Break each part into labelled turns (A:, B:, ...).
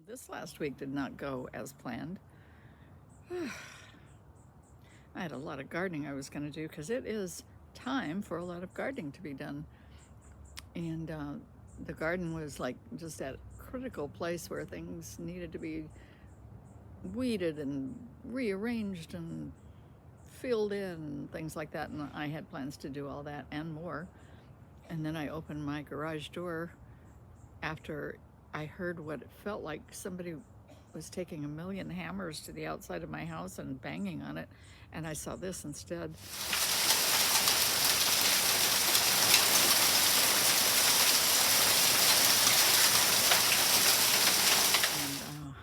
A: This last week did not go as planned. I had a lot of gardening I was going to do because it is time for a lot of gardening to be done. And the garden was like just at a critical place where things needed to be weeded and rearranged and filled in and things like that. And I had plans to do all that and more. And then I opened my garage door after I heard what it felt like somebody was taking a million hammers to the outside of my house and banging on it, and I saw this instead. And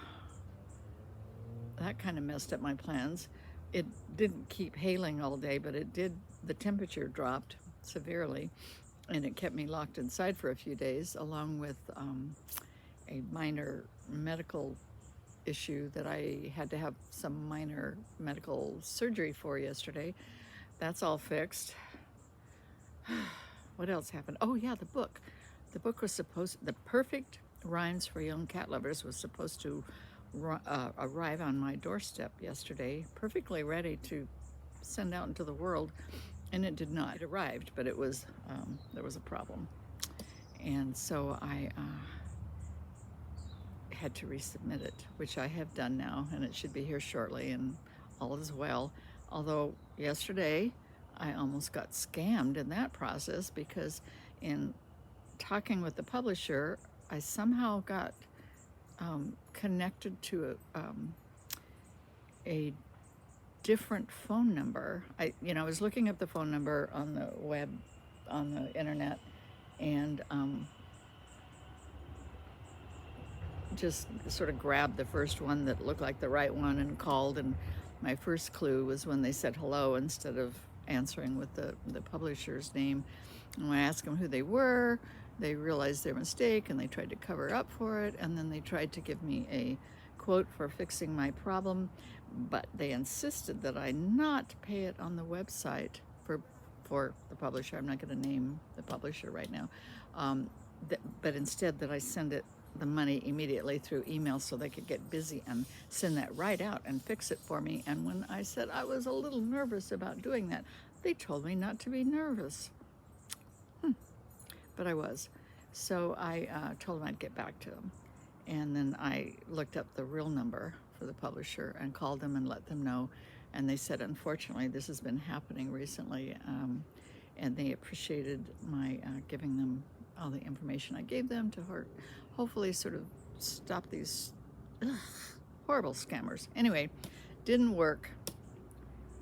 A: that kind of messed up my plans. It didn't keep hailing all day, but it did. The temperature dropped severely, and it kept me locked inside for a few days, along with a minor medical issue that I had to have some minor medical surgery for yesterday. That's all fixed. What else happened? Oh yeah, the book. The book was The Perfect Rhymes for Young Cat Lovers was supposed to arrive on my doorstep yesterday, perfectly ready to send out into the world, and it did not. It arrived, but it was there was a problem, and so I had to resubmit it, which I have done now, and it should be here shortly, and all is well. Although yesterday I almost got scammed in that process because in talking with the publisher, I somehow got connected to a different phone number. I was looking up the phone number on the web, on the internet, and just sort of grabbed the first one that looked like the right one and called. And my first clue was when they said hello instead of answering with the publisher's name. And when I asked them who they were, they realized their mistake and they tried to cover up for it. And then they tried to give me a quote for fixing my problem, but they insisted that I not pay it on the website for the publisher. I'm not going to name the publisher right now, but instead that I send the money immediately through email so they could get busy and send that right out and fix it for me. And when I said I was a little nervous about doing that, they told me not to be nervous. But I was. So I told them I'd get back to them. And then I looked up the real number for the publisher and called them and let them know. And they said, unfortunately, this has been happening recently. And they appreciated my giving them all the information I gave them to hopefully sort of stop these horrible scammers. Anyway, didn't work.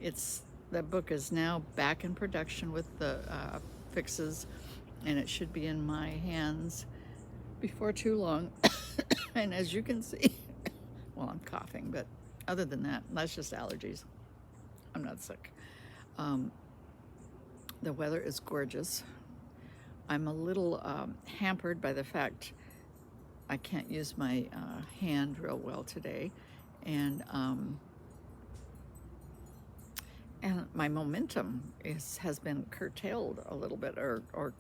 A: The book is now back in production with the fixes, and it should be in my hands before too long. And as you can see, well, I'm coughing, but other than that, that's just allergies. I'm not sick. The weather is gorgeous. I'm a little hampered by the fact I can't use my hand real well today, and my momentum has been curtailed a little bit or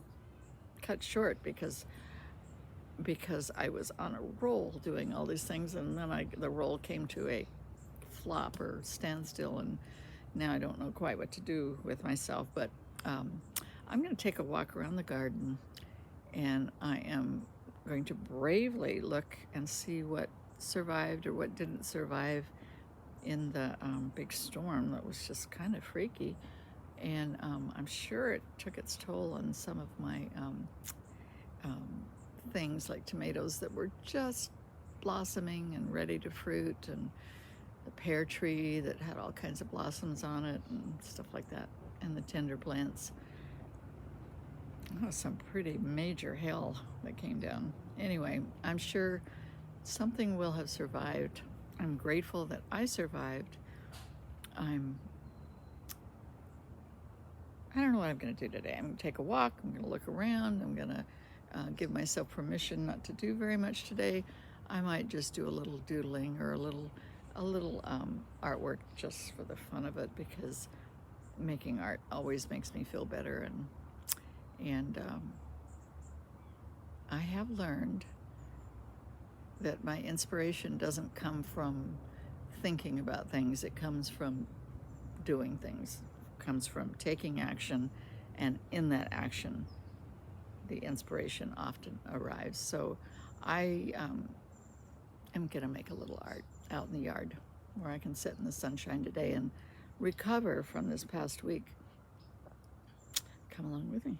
A: cut short because I was on a roll doing all these things, and then the roll came to a flop or standstill, and now I don't know quite what to do with myself. But I'm going to take a walk around the garden, and I am going to bravely look and see what survived or what didn't survive in the big storm that was just kind of freaky. And I'm sure it took its toll on some of my things like tomatoes that were just blossoming and ready to fruit, and the pear tree that had all kinds of blossoms on it and stuff like that, and the tender plants. Oh, some pretty major hail that came down. Anyway, I'm sure something will have survived. I'm grateful that I survived. I don't know what I'm going to do today. I'm going to take a walk. I'm going to look around. I'm going to give myself permission not to do very much today. I might just do a little doodling or a little artwork just for the fun of it, because making art always makes me feel better. And I have learned that my inspiration doesn't come from thinking about things. It comes from doing things. It comes from taking action, and in that action, the inspiration often arrives. So I am going to make a little art out in the yard where I can sit in the sunshine today and recover from this past week. Come along with me.